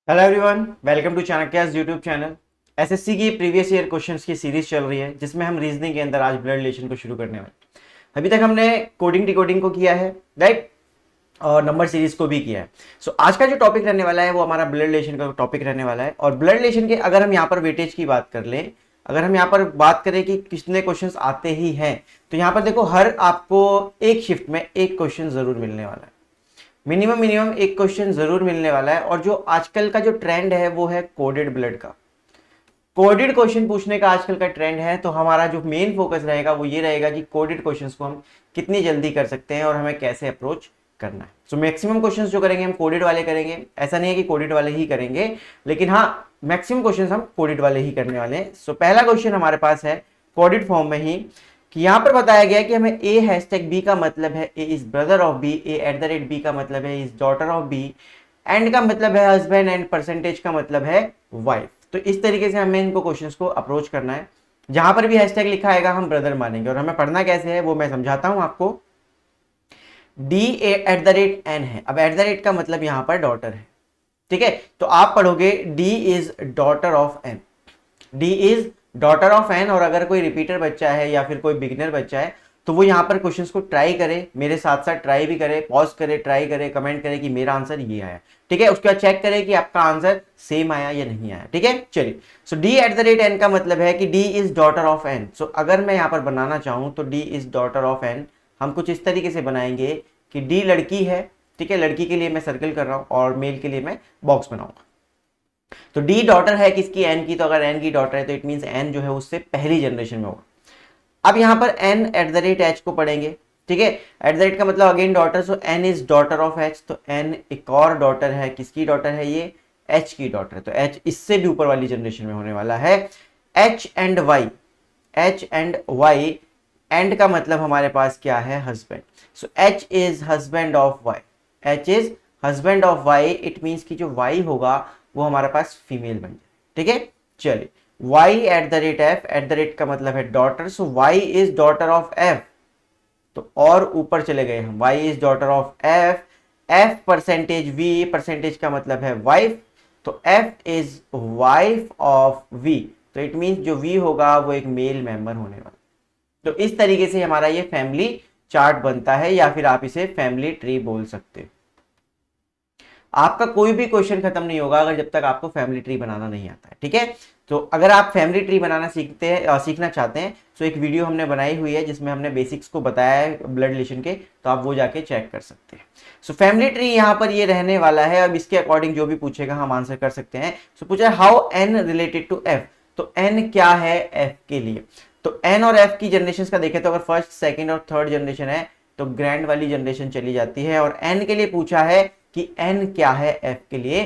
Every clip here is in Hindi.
Hello everyone, welcome to Chanakya's YouTube channel. SSC की प्रीवियस ईयर क्वेश्चंस की सीरीज चल रही है जिसमें हम रीजनिंग के अंदर आज ब्लड रिलेशन को शुरू करने वाले हैं। अभी तक हमने कोडिंग डिकोडिंग को किया है, राइट, और नंबर सीरीज को भी किया है। सो आज का जो टॉपिक रहने वाला है वो हमारा ब्लड रिलेशन का टॉपिक रहने वाला है। और ब्लड रिलेशन के अगर हम यहाँ पर वेटेज की बात कर लें, अगर हम यहाँ पर बात करें कि कितने क्वेश्चंस आते ही हैं, तो यहाँ पर देखो हर आपको एक शिफ्ट में एक क्वेश्चन जरूर मिलने वाला है। मिनिमम एक क्वेश्चन जरूर मिलने वाला है। और जो आजकल का जो ट्रेंड है वो है कोडेड ब्लड का। कोडेड क्वेश्चन पूछने का आजकल का ट्रेंड है, तो हमारा जो मेन फोकस रहेगा वो ये रहेगा कि कोडेड क्वेश्चंस को हम कितनी जल्दी कर सकते हैं और हमें कैसे अप्रोच करना है। सो मैक्सिमम क्वेश्चंस जो करेंगे हम कोडेड वाले करेंगे। ऐसा नहीं है कि कोडेड वाले ही करेंगे, लेकिन हाँ, मैक्सिमम क्वेश्चंस हम कोडेड वाले ही करने वाले हैं। सो पहला क्वेश्चन हमारे पास है कोडेड फॉर्म में ही, कि यहां पर बताया गया है कि हमें ए हैशटैग बी का मतलब है A is brother of B, A at the rate B का मतलब है is daughter of B, and का मतलब है हस्बैंड, एंड परसेंटेज का मतलब है वाइफ। तो इस तरीके से हमें इनको क्वेश्चंस को अप्रोच करना है। जहां पर भी हैशटैग लिखा आएगा हम ब्रदर मानेंगे। और हमें पढ़ना कैसे है वो मैं समझाता हूं आपको। D at the rate N है। अब एट द रेट का मतलब यहां पर डॉटर है, ठीक है। तो आप पढ़ोगे D is daughter of N, D is daughter of N. और अगर कोई रिपीटर बच्चा है या फिर कोई बिगिनर बच्चा है तो वो यहाँ पर क्वेश्चंस को ट्राई करे, मेरे साथ साथ ट्राई भी करे, पॉज करे, ट्राई करे, कमेंट करे कि मेरा आंसर ये आया, ठीक है। उसके बाद चेक करे कि आपका आंसर सेम आया या नहीं आया, ठीक है। चलिए, so D at the rate N का मतलब है कि D is daughter of N. So अगर मैं यहाँ पर बनाना चाहूं तो D is daughter of N हम कुछ इस तरीके से बनाएंगे कि डी लड़की है, ठीक है। लड़की के लिए मैं सर्कल कर रहा हूं और मेल के लिए मैं बॉक्स बनाऊंगा। तो डी डॉटर है किसकी, एन की। तो अगर एन की डॉटर है तो इट मींस एन जो है उससे पहली जनरेशन में होगा। अब यहां पर N at the rate H को पढ़ेंगे, ठीक है। एट द रेट का मतलब again daughter, so N is daughter of H. तो एन एक और डॉटर है, किसकी डॉटर है ये, एच की डॉटर। तो एच इससे भी ऊपर वाली जनरेशन में होने वाला है। H and Y, H and Y, and का मतलब हमारे पास क्या है, husband. So H is husband of Y, H is husband of Y. It means कि जो वाई होगा वो हमारे पास फीमेल बन जाए, ठीक है। चलिए, y eight the rate F, eight the rate का मतलब है daughter. So y is daughter of f। तो और ऊपर चले गए हम, y is daughter of f, f percentage v, percentage का मतलब है वाइफ। तो f is wife of v। तो इट मींस जो v होगा वो एक मेल मेंबर होने वाला। तो इस तरीके से हमारा ये फैमिली चार्ट बनता है, या फिर आप इसे फैमिली ट्री बोल सकते हो। आपका कोई भी क्वेश्चन खत्म नहीं होगा अगर जब तक आपको फैमिली ट्री बनाना नहीं आता है, ठीक है। तो अगर आप फैमिली ट्री बनाना सीखना चाहते हैं तो एक वीडियो हमने बनाई हुई है जिसमें हमने बेसिक्स को बताया है ब्लड रिलेशन के, तो आप वो जाके चेक कर सकते हैं। सो फैमिली ट्री यहाँ पर ये रहने वाला है। अब इसके अकॉर्डिंग जो भी पूछेगा हम आंसर कर सकते हैं। सो पूछा how N related to F. तो एन क्या है एफ के लिए। तो एन और एफ की जनरेशन का देखें तो अगर फर्स्ट, सेकेंड और थर्ड जनरेशन है तो ग्रैंड वाली जनरेशन चली जाती है। और एन के लिए पूछा है कि एन क्या है एफ के लिए,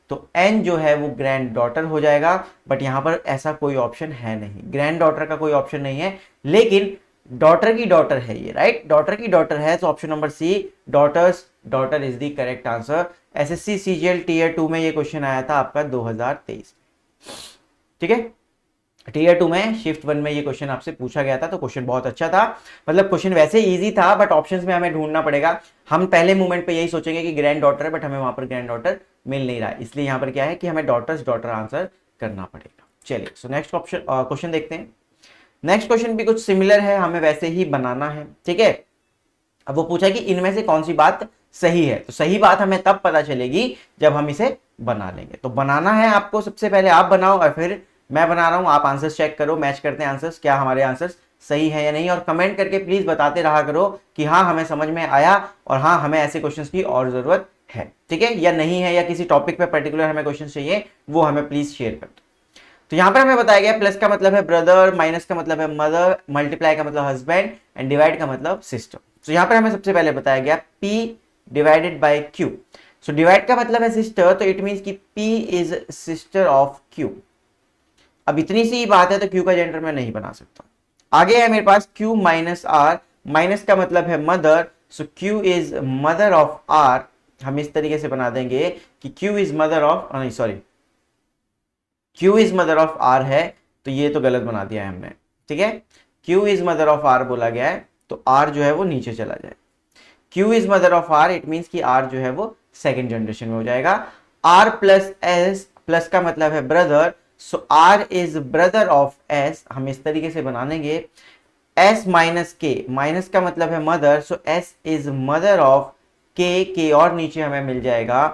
तो एन जो है वो ग्रैंड डॉटर हो जाएगा। बट यहां पर ऐसा कोई ऑप्शन है नहीं, ग्रैंड डॉटर का कोई ऑप्शन नहीं है, लेकिन डॉटर की डॉटर है ये, राइट, डॉटर की डॉटर है। तो option number C, daughter's daughter is the correct answer. SSC CGL tier 2 में ये क्वेश्चन आया था आपका 2023, ठीक है। टीयर 2 में शिफ्ट 1 में ये क्वेश्चन आपसे पूछा गया था। तो क्वेश्चन बहुत अच्छा था, मतलब क्वेश्चन वैसे इजी था बट ऑप्शंस में हमें ढूंढना पड़ेगा। हम पहले मूवमेंट पे यही सोचेंगे कि ग्रैंड डॉटर है, बट हमें वहां पर ग्रैंड डॉटर मिल नहीं रहा है, इसलिए यहाँ पर क्या है कि हमें डॉटर्स डॉटर आंसर करना पड़ेगा। चलिए, सो नेक्स्ट ऑप्शन क्वेश्चन देखते हैं। नेक्स्ट क्वेश्चन भी कुछ सिमिलर है, हमें वैसे ही बनाना है, ठीक है। अब वो पूछा कि इनमें से कौन सी बात सही है। तो सही बात हमें तब पता चलेगी जब हम इसे बना लेंगे। तो बनाना है आपको, सबसे पहले आप बनाओ और फिर मैं बना रहा हूं, आप आंसर्स चेक करो, मैच करते हैं आंसर्स, क्या हमारे आंसर्स सही है या नहीं। और कमेंट करके प्लीज बताते रहा करो कि हाँ हमें समझ में आया और हाँ हमें ऐसे क्वेश्चंस की और जरूरत है, ठीक है, या नहीं है, या किसी टॉपिक पे पर्टिकुलर हमें क्वेश्चन चाहिए वो हमें प्लीज शेयर कर दो। तो यहां पर हमें बताया गया प्लस का मतलब है ब्रदर, माइनस का मतलब है मदर, मल्टीप्लाई का मतलब हस्बैंड, एंड डिवाइड का मतलब सिस्टर। तो यहां पर हमें सबसे पहले बताया गया P divided by Q। So divide का मतलब है सिस्टर, तो इट मींस कि P is sister of Q। अब इतनी सी बात है तो Q का जेंडर मैं नहीं बना सकता। आगे है मेरे पास Q माइनस R, माइनस का मतलब है mother, so Q is mother of R। हम इस तरीके से बना देंगे कि Q इज मदर ऑफ, नहीं sorry, Q is mother of R है, तो ये तो गलत बना दिया है हमने, ठीक है। Q is mother of R बोला गया है तो R जो है वो नीचे चला जाए। Q is mother of R, it means कि R जो है वो सेकंड जनरेशन में हो जाएगा। आर प्लस एस, प्लस का मतलब है brother, so R is brother of S, हम इस तरीके से बनाएंगे। एस माइनस के, माइनस का मतलब है mother, so S is mother of के और नीचे हमें मिल जाएगा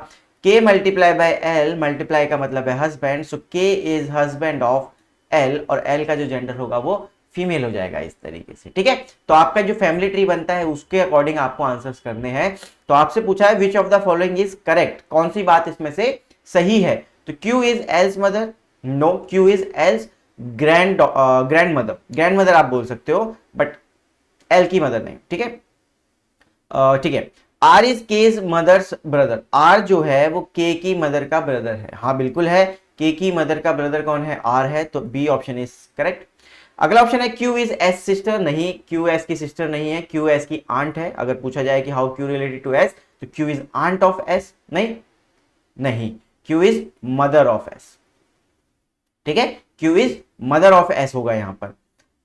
के मल्टीप्लाई बाय एल, मल्टीप्लाई का मतलब है हस्बैंड, सो के इज हस्बैंड ऑफ एल, और एल का जो जेंडर होगा वो फीमेल हो जाएगा इस तरीके से, ठीक है। तो आपका जो फैमिली ट्री बनता है उसके अकॉर्डिंग आपको आंसर्स करने हैं। तो आपसे पूछा है which of the following is correct, कौन सी बात इसमें से सही है। तो Q is L's mother, no, Q is L's grandmother, grandmother आप बोल सकते हो बट एल की मदर नहीं, ठीक है। ठीक है, R is K's mother's brother, R जो है वो के की मदर का ब्रदर है, हाँ बिल्कुल है, के की मदर का ब्रदर कौन है, आर है, तो बी ऑप्शन इज करेक्ट। अगला ऑप्शन है क्यू इज एस सिस्टर, नहीं, क्यू एस की सिस्टर नहीं है, क्यू एस की आंट है। अगर पूछा जाए कि how Q related to S, तो Q is aunt of S, नहीं नहीं, Q is mother of S, ठीक है, Q is mother of S होगा यहां पर।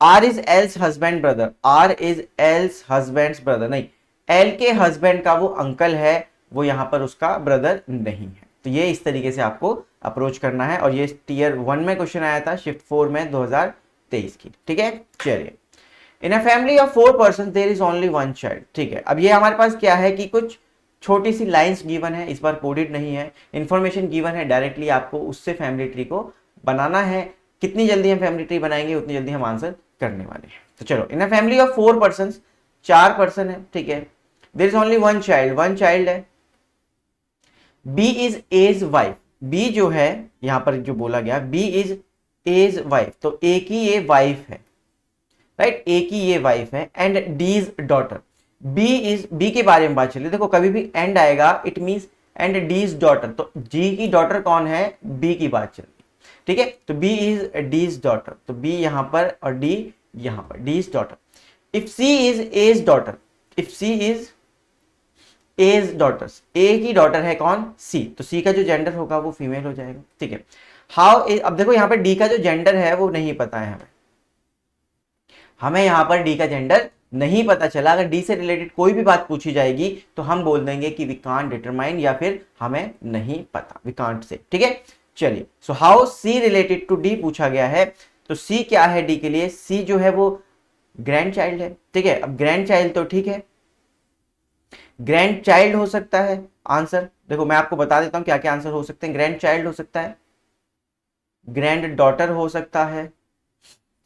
R is L's husband brother, R is L's husband brother, नहीं, एल के हस्बैंड का वो अंकल है, वो यहां पर उसका ब्रदर नहीं है। तो ये इस तरीके से आपको अप्रोच करना है, और ये टीयर 1 में क्वेश्चन आया था, शिफ्ट 4 में 2023 की, ठीक है। चलिए, in a family of 4 person there is only 1 child, ठीक है। अब ये हमारे पास क्या है कि कुछ छोटी सी लाइंस गिवन है, इस बार कोडेड नहीं है, इंफॉर्मेशन गिवन है, डायरेक्टली आपको उससे फैमिली ट्री को बनाना है। कितनी जल्दी हम फैमिली ट्री बनाएंगे उतनी जल्दी हम आंसर करने वाले हैं। तो चलो, in a family of 4 person, 4 person है, ठीक है, there is only 1 child, 1 child है। B is A's wife, B जो है यहां पर जो बोला गया, बी इज एज वाइफ, तो ए की ये वाइफ है, राइट, ए की ये वाइफ है, and D is daughter, B is, B के बारे में बात चल रही है, देखो कभी भी एंड आएगा it means and D is daughter, तो जी की डॉटर कौन है, बी की बात चल रही है, ठीक है। तो B is D is daughter, तो बी यहां पर और डी यहां पर, D is daughter. If C is A's daughter, if C is A's daughters, A की डॉटर है कौन, सी, तो सी का जो जेंडर होगा वो फीमेल हो जाएगा, ठीक है। हाउ, अब देखो यहाँ पर डी का जो जेंडर है वो नहीं पता है हमें यहाँ पर डी का जेंडर नहीं पता चला। अगर डी से रिलेटेड कोई भी बात पूछी जाएगी तो हम बोल देंगे कि वी कांट डिटरमाइन, या फिर हमें नहीं पता, वी कांट से, ठीक है। चलिए, so how C related to D पूछा गया है, तो सी क्या है डी के लिए, सी जो है वो ग्रैंड चाइल्ड है, ठीक है। अब ग्रैंड चाइल्ड तो ठीक है, ग्रैंड चाइल्ड हो सकता है आंसर, देखो मैं आपको बता देता हूं क्या क्या आंसर हो सकते हैं। ग्रैंड चाइल्ड हो सकता है, ग्रैंड डॉटर हो सकता है,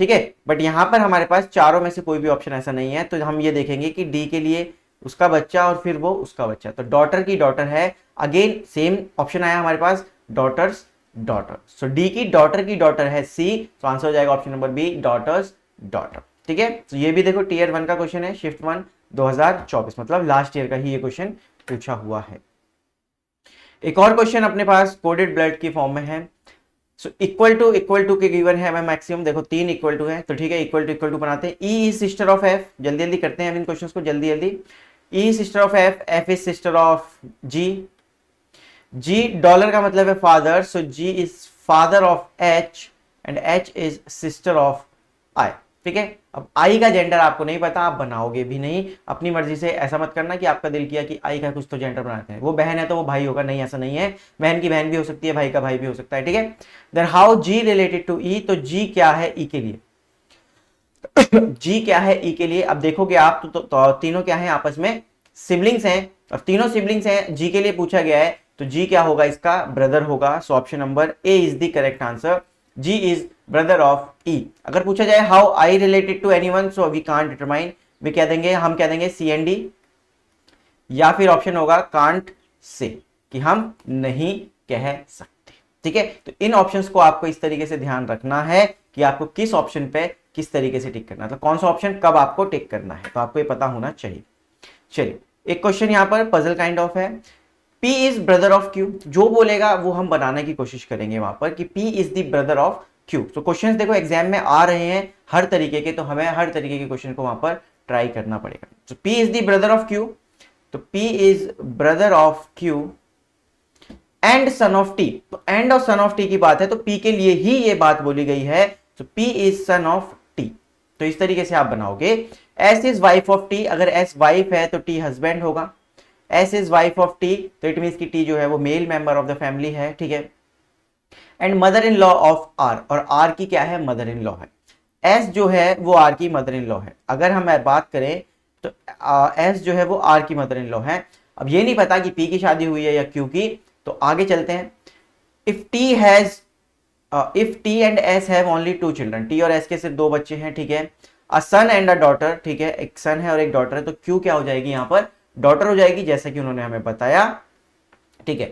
ठीक है, बट यहां पर हमारे पास चारों में से कोई भी ऑप्शन ऐसा नहीं है, तो हम ये देखेंगे कि डी के लिए उसका बच्चा और फिर वो उसका बच्चा, तो डॉटर की डॉटर है, अगेन सेम ऑप्शन आया हमारे पास, डॉटर्स डॉटर, सो डी की डॉटर है सी, तो आंसर हो जाएगा option number B, daughter's daughter, ठीक है। तो ये भी देखो टीयर 1 का क्वेश्चन है, शिफ्ट 1 2024, मतलब लास्ट ईयर का ही ये क्वेश्चन पूछा हुआ है। एक और क्वेश्चन अपने पास कोडेड ब्लड की फॉर्म में है, सो इक्वल टू के गिवन है हमें मैक्सिमम, देखो 3 इक्वल टू है, तो ठीक है, इक्वल टू बनाते हैं। E is sister of F, जल्दी जल्दी करते हैं इन क्वेश्चंस को, जल्दी जल्दी। E sister of F, F is sister of G, G dollar का मतलब है father, so G is father of H, and H is sister of I, ठीक है। अब आई का जेंडर आपको नहीं पता, आप बनाओगे भी नहीं अपनी मर्जी से, ऐसा मत करना कि आपका दिल किया कि आई का कुछ तो जेंडर बनाते हैं, वो बहन है तो वो भाई होगा, नहीं ऐसा नहीं है, बहन की बहन भी हो सकती है, भाई का भाई भी हो सकता है, ठीक है। Then how G related to E, तो जी क्या है ई के लिए जी क्या है ई के लिए, अब देखोगे आप तो तीनों क्या है आपस में सिबलिंग्स हैं, और तीनों सिबलिंग्स हैं, जी के लिए पूछा गया है, तो जी क्या होगा इसका ब्रदर होगा, so option number A is the correct answer, G is brother of E. अगर पूछा जाए how I related to anyone, so we can't determine, we कह देंगे, हम कह देंगे सी एंड डी, या फिर ऑप्शन होगा कांट से, कि हम नहीं कह सकते, ठीक है। तो इन ऑप्शंस को आपको इस तरीके से ध्यान रखना है कि आपको किस ऑप्शन पे किस तरीके से टिक करना है, तो कौन सा ऑप्शन कब आपको टिक करना है, तो आपको ये पता होना चाहिए। चलिए, एक क्वेश्चन यहां पर पजल काइंड ऑफ है, P is brother of Q, जो बोलेगा वो हम बनाने की कोशिश करेंगे वहां पर कि P is the brother of Q। तो क्वेश्चंस देखो एग्जाम में आ रहे हैं हर तरीके के, तो हमें हर तरीके के क्वेश्चन को वहां पर ट्राई करना पड़ेगा। तो P is the brother of Q, तो P is brother of Q and sun of T, तो एंड और सन ऑफ T की बात है, तो P के लिए ही ये बात बोली गई है, तो P is son of T, तो इस तरीके से आप बनाओगे। S is wife of T, अगर S वाइफ है तो T हस्बैंड होगा, S is wife of T, तो इट मीन्स की टी जो है वो male member of the family है, ठीक है। And mother in law of R, और आर की क्या है, मदर इन लॉ है। एस जो है वो आर की मदर इन लॉ है। अगर हम बात करें तो एस जो है वो आर की मदर इन लॉ है। अब ये नहीं पता कि पी की शादी हुई है या क्यू की, तो आगे चलते हैं। If T has if T and S have only 2 children, T और एस के सिर्फ 2 बच्चे हैं, ठीक है। अ सन एंड अ डॉटर, ठीक है, एक सन है और एक डॉटर है, तो क्यू क्या हो जाएगी, यहां पर डॉटर हो जाएगी, जैसे कि उन्होंने हमें बताया, ठीक है।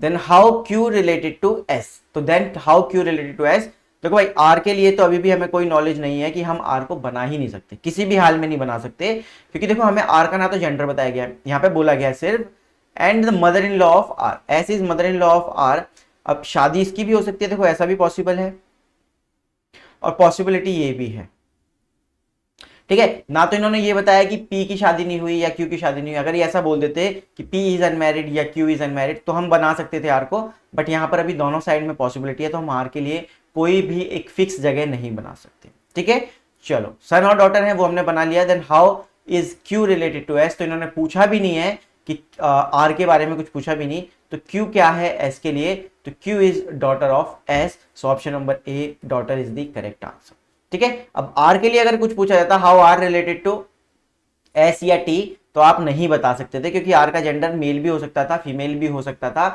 Then how Q related to S, तो then how Q related to S, देखो भाई आर के लिए तो अभी भी हमें कोई नॉलेज नहीं है कि हम आर को बना ही नहीं सकते, किसी भी हाल में नहीं बना सकते, क्योंकि देखो हमें आर का ना तो जेंडर बताया गया है, यहाँ पे बोला गया है सिर्फ and the mother in law of R, S is mother in law of R. अब शादी इसकी भी हो सकती है, देखो ऐसा भी पॉसिबल है, और पॉसिबिलिटी ये भी है, ठीक है। ना तो इन्होंने ये बताया कि पी की शादी नहीं हुई या क्यू की शादी नहीं हुई, अगर ये ऐसा बोल देते कि पी इज अनमैरिड या क्यू इज अनमैरिड तो हम बना सकते थे आर को, बट यहां पर अभी दोनों साइड में पॉसिबिलिटी है, तो हम आर के लिए कोई भी एक फिक्स जगह नहीं बना सकते, ठीक है। चलो सन और डॉटर है वो हमने बना लिया। Then how is Q related to S, तो इन्होंने पूछा भी नहीं है कि आर के बारे में कुछ पूछा भी नहीं, तो क्यू क्या है एस के लिए, तो Q is daughter of S, so option number A daughter is the correct answer, ठीक है। अब आर के लिए अगर कुछ पूछा जाता how are related to S या टी, तो आप नहीं बता सकते थे, क्योंकि आर का जेंडर मेल भी हो सकता था, फीमेल भी हो सकता था,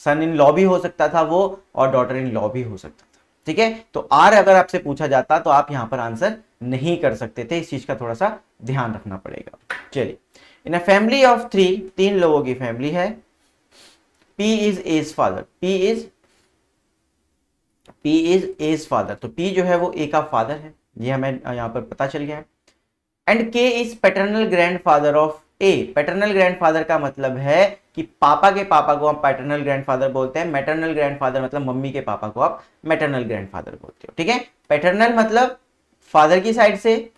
सन इन लॉ भी हो सकता था वो, और डॉटर इन लॉ भी हो सकता था, ठीक है। तो आर अगर आपसे पूछा जाता तो आप यहां पर आंसर नहीं कर सकते थे, इस चीज का थोड़ा सा ध्यान रखना पड़ेगा। चलिए, इन अ फैमिली ऑफ 3, 3 लोगों की फैमिली है, P is A's father, P is A's father, तो पी जो है वो ए का फादर है, ये हमें यहां पर पता चल गया है। एंड के is paternal grandfather of A, paternal grandfather का मतलब है कि पापा के पापा को आप पैटर्नल ग्रैंडफादर बोलते हैं, मैटरनल ग्रैंडफादर मतलब मम्मी के पापा को आप मैटरनल ग्रैंडफादर बोलते हो, ठीक है। पैटर्नल मतलब फादर की साइड से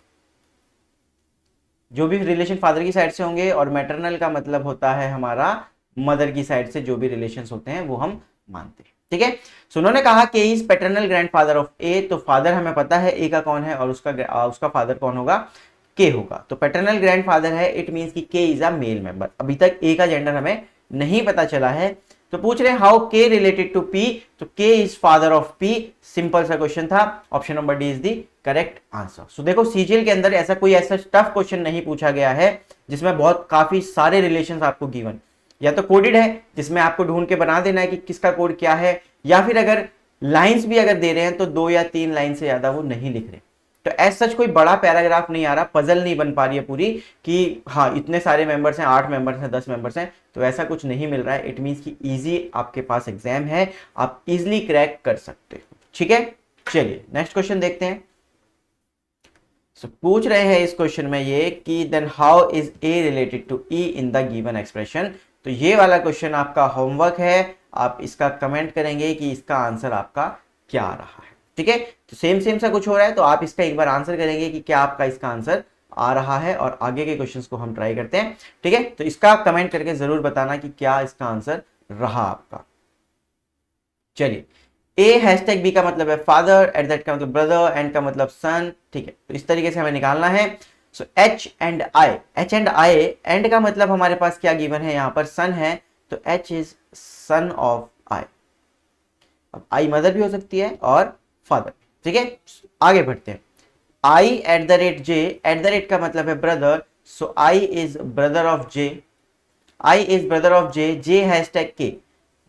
जो भी रिलेशन फादर की साइड से होंगे, और मैटरनल का मतलब होता है हमारा मदर की साइड से जो भी रिलेशन होते हैं वो हम मानते हैं, ठीक है। सो उन्होंने कहा कि इज पैटर्नल ग्रैंडफादर ऑफ ए, तो फादर हमें पता है ए का कौन है, और उसका फादर कौन होगा, के होगा, तो पैटर्नल ग्रैंडफादर है, इट मींस कि के इज अ मेल मेंबर। अभी तक ए का जेंडर हमें नहीं पता चला है, तो पूछ रहे हैं हाउ के रिलेटेड टू पी, तो K is father of P, simple सा क्वेश्चन था, option number D is the correct answer. So देखो सीजीएल के अंदर ऐसा कोई टफ क्वेश्चन नहीं पूछा गया है जिसमें बहुत काफी सारे रिलेशंस आपको गिवन, या तो कोडेड है जिसमें आपको ढूंढ के बना देना है कि किसका कोड क्या है, या फिर अगर लाइंस भी अगर दे रहे हैं तो 2 या 3 लाइन से ज्यादा वो नहीं लिख रहे, तो एज सच कोई बड़ा पैराग्राफ नहीं आ रहा, पजल नहीं बन पा रही है पूरी कि हाँ इतने सारे मेंबर्स हैं, 8 मेंबर्स हैं, 10 मेंबर्स हैं, तो ऐसा कुछ नहीं मिल रहा है। इट मींस कि इजी आपके पास एग्जाम है, आप इजिली क्रैक कर सकते हो, ठीक है। चलिए नेक्स्ट क्वेश्चन देखते हैं। पूछ रहे हैं इस क्वेश्चन में ये कि then how is A related to E in the given expression, तो ये वाला क्वेश्चन आपका होमवर्क है, आप इसका कमेंट करेंगे कि इसका आंसर आपका क्या आ रहा है, ठीक है। तो सेम सा कुछ हो रहा है, तो आप इसका एक बार आंसर करेंगे कि क्या आपका इसका आंसर आ रहा है, और आगे के क्वेश्चंस को हम ट्राई करते हैं, ठीक है। तो इसका कमेंट करके जरूर बताना कि क्या इसका आंसर रहा आपका। चलिए, ए हैशटैग बी का मतलब है फादर, एट दैट का मतलब ब्रदर, एंड का मतलब सन, ठीक है। तो इस तरीके से हमें निकालना है। So H and I, H and I, and का मतलब हमारे पास क्या गिवन है, यहाँ पर सन है, तो एच इज सन ऑफ आई। अब आई मदर भी हो सकती है और फादर, ठीक है। आगे बढ़ते हैं। I at the rate J, at the rate का मतलब है brother, so I is brother of J, I is brother of J, J hashtag K,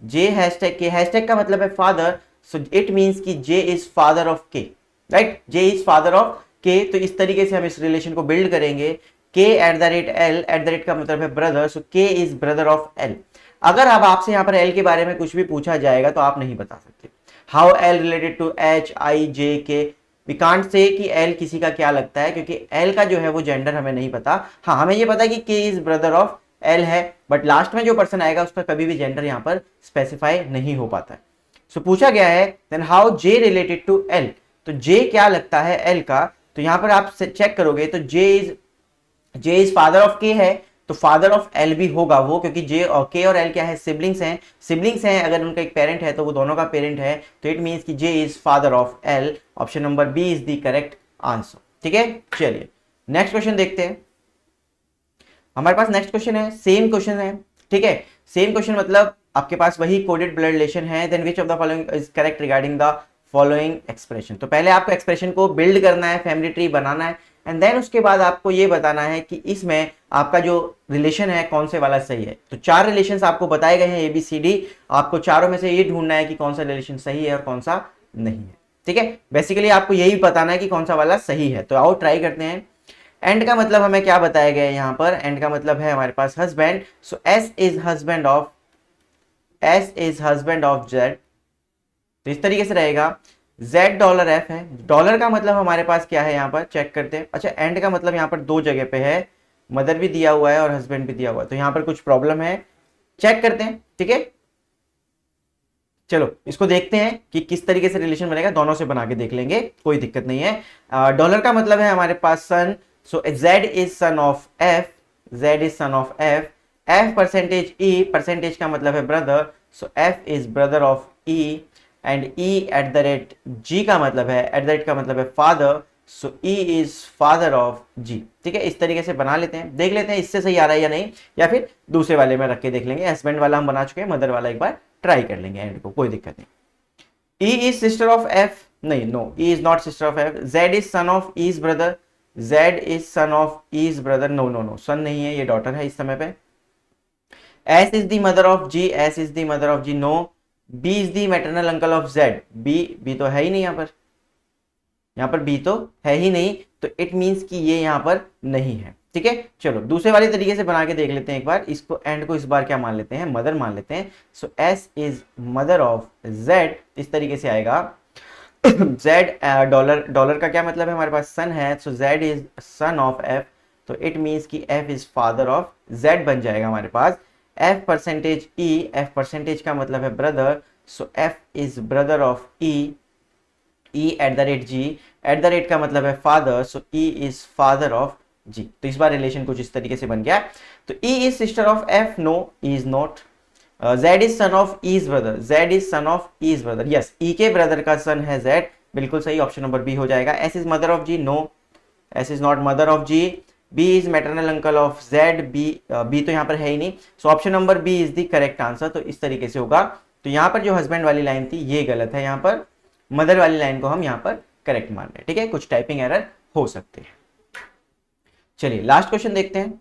J hashtag के, हैशटैग का मतलब है फादर, सो इट मींस कि जे इज फादर ऑफ के, right, J is father of के। तो इस तरीके से हम इस रिलेशन को बिल्ड करेंगे। के eight the rate L, eight the rate का मतलब है ब्रदर, सो के इज ब्रदर ऑफ एल। अगर अब आपसे यहाँ पर एल के बारे में कुछ भी पूछा जाएगा तो आप नहीं बता सकते। How L related to H I J K, we can't say कि एल किसी का क्या लगता है, क्योंकि एल का जो है वो जेंडर हमें नहीं पता। हाँ, हमें ये पता है कि के इज ब्रदर ऑफ एल है, बट लास्ट में जो पर्सन आएगा उसका कभी भी जेंडर यहाँ पर स्पेसिफाई नहीं हो पाता है। सो पूछा गया है then how J related to L, तो जे क्या लगता है एल का, तो यहाँ पर आप चेक करोगे तो जे इज फादर ऑफ के है, तो फादर ऑफ एल भी होगा वो, क्योंकि जे और के और एल क्या है, सिबलिंग्स हैं, अगर उनका एक पेरेंट है तो वो दोनों का पेरेंट है, तो इट मींस कि J is father of L, option number B is the correct answer, ठीक है। चलिए नेक्स्ट क्वेश्चन देखते हैं। हमारे पास नेक्स्ट क्वेश्चन है, सेम क्वेश्चन है, ठीक है, सेम क्वेश्चन मतलब आपके पास वही कोडेड ब्लड रिलेशन है, then which of the following is correct regarding the following expression. तो पहले आपको एक्सप्रेशन को बिल्ड करना है, फैमिली ट्री बनाना है, एंड देन उसके बाद आपको ये बताना है कि इसमें आपका जो रिलेशन है कौन से वाला सही है। तो 4 रिलेशंस आपको बताए गए हैं ABCD, आपको चारों में से ये ढूंढना है कि कौन सा रिलेशन सही है और कौन सा नहीं है। ठीक है, बेसिकली आपको यही बताना है कि कौन सा वाला सही है। तो आओ ट्राई करते हैं। एंड का मतलब हमें क्या बताया गया है यहाँ पर, एंड का मतलब है हमारे पास husband, so S is husband of Z. तो इस तरीके से रहेगा। $F है, डॉलर का मतलब हमारे पास क्या है यहाँ पर चेक करते हैं। अच्छा, एंड का मतलब यहाँ पर 2 जगह पे है, मदर भी दिया हुआ है और हस्बैंड भी दिया हुआ है, तो यहाँ पर कुछ प्रॉब्लम है, चेक करते हैं। ठीक है, चलो इसको देखते हैं कि किस तरीके से रिलेशन बनेगा, दोनों से बना के देख लेंगे, कोई दिक्कत नहीं है। डॉलर का मतलब है हमारे पास सन, सो Z is son of F, Z is son of F, F percentage E, percentage का मतलब है brother, so F is brother of E, and E eight the rate G का मतलब है, एट द रेट का मतलब है father, so E is father of G। ठीक है, इस तरीके से बना लेते हैं, देख लेते हैं इससे सही आ रहा है या नहीं, या फिर दूसरे वाले में रख के देख लेंगे। हस्बैंड वाला हम बना चुके हैं, मदर वाला एक बार ट्राई कर लेंगे एंड को, कोई दिक्कत नहीं। E is sister of F, नहीं, no, E is not sister of F। Z is son of E is brother, Z is son of E is brother, no no no, son नहीं है, ये डॉटर है इस समय पे। S is the mother of G, S is the mother of G, no. B is the maternal uncle of Z, B तो है ही नहीं यहाँ पर B तो है ही नहीं, तो इट मींस कि ये यहाँ पर नहीं है। ठीक है, चलो दूसरे वाले तरीके से बना के देख लेते हैं एक बार। इसको एंड को इस बार क्या मान लेते हैं, मदर मान लेते हैं। सो S is mother of Z, इस तरीके से आएगा। Z डॉलर का क्या मतलब है, हमारे पास सन है, सो Z is son of F, तो इट मींस कि F is father of Z बन जाएगा हमारे पास। F percentage E, F percentage का मतलब है brother, so F is brother of E, E eight the rate G, eight the rate का मतलब है father, so E is father of G। तो इस बार रिलेशन कुछ इस तरीके से बन गया। तो E is sister of F, no, E is not. Z is son of E is brother, Z is son of E is brother, yes, E के ब्रदर का सन है Z, बिल्कुल सही, ऑप्शन नंबर बी हो जाएगा। S is mother of G, no, S is not mother of G। B is maternal uncle of Z, B तो यहाँ पर है ही नहीं, so option number B is the correct answer. तो इस तरीके से होगा। तो यहाँ पर जो हस्बैंड वाली लाइन थी ये गलत है, यहाँ पर मदर वाली लाइन को हम यहाँ पर करेक्ट मान रहे हैं। ठीक है, कुछ टाइपिंग एरर हो सकते हैं। चलिए लास्ट क्वेश्चन देखते हैं।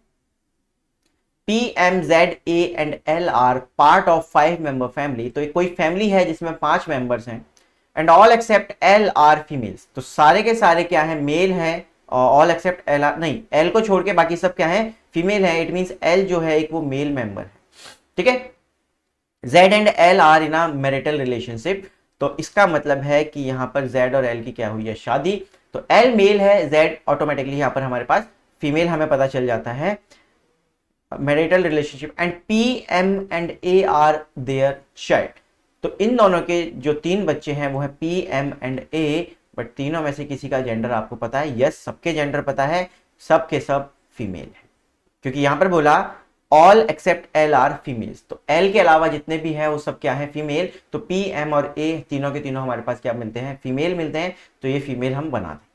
P, M, Z, A and L are part of 5 member family. तो कोई फैमिली है जिसमें 5 मेंबर्स हैं, and all except L are females. तो सारे के सारे क्या है, मेल है, ऑल एक्सेप्ट L आर, नहीं, L को छोड़ के बाकी सब क्या है, फीमेल है। इट मींस L जो है एक वो मेल मेंबर है। ठीक है, Z and L are in a marital relationship. तो इसका मतलब है कि यहाँ पर Z और L की क्या हुई है, शादी। तो L मेल है, Z ऑटोमेटिकली यहाँ पर हमारे पास फीमेल हमें पता चल जाता है, marital relationship. And P, M and A are their child. तो इन दोनों के जो 3 बच्चे हैं वो है P, M and A, but तीनों में से किसी का जेंडर आपको पता है, यस, सबके जेंडर पता है, सब के सब फीमेल है, क्योंकि यहाँ पर बोला all except L are females. तो L के अलावा जितने भी हैं वो सब क्या है, फीमेल। तो P, M और A तीनों के तीनों हमारे पास क्या मिलते हैं, फीमेल मिलते हैं। तो ये फीमेल हम बना दें।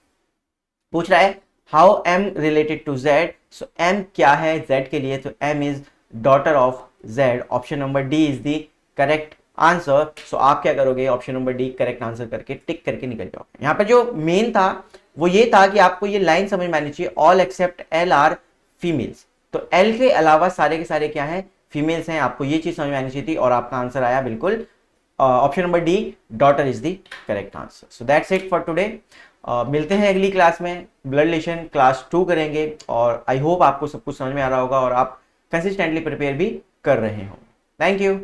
पूछ रहा है how M related to Z, so M क्या है Z के लिए, तो M is daughter of Z, option number D is the correct answer. So आप क्या करोगे, option number D correct answer करके टिक करके निकल जाओगे। यहाँ पर जो मेन था वो ये था कि आपको ये लाइन समझ में आनी चाहिए, all except L are females. तो L के अलावा सारे के सारे क्या हैं, फीमेल्स हैं। आपको ये चीज समझ में आनी चाहिए थी और आपका आंसर आया बिल्कुल option number D, daughter is the correct answer. So that's it for today. मिलते हैं अगली क्लास में, ब्लड रिलेशन क्लास 2 करेंगे, और आई होप आपको सब कुछ समझ में आ रहा होगा और आप कंसिस्टेंटली प्रिपेयर भी कर रहे हो। Thank you.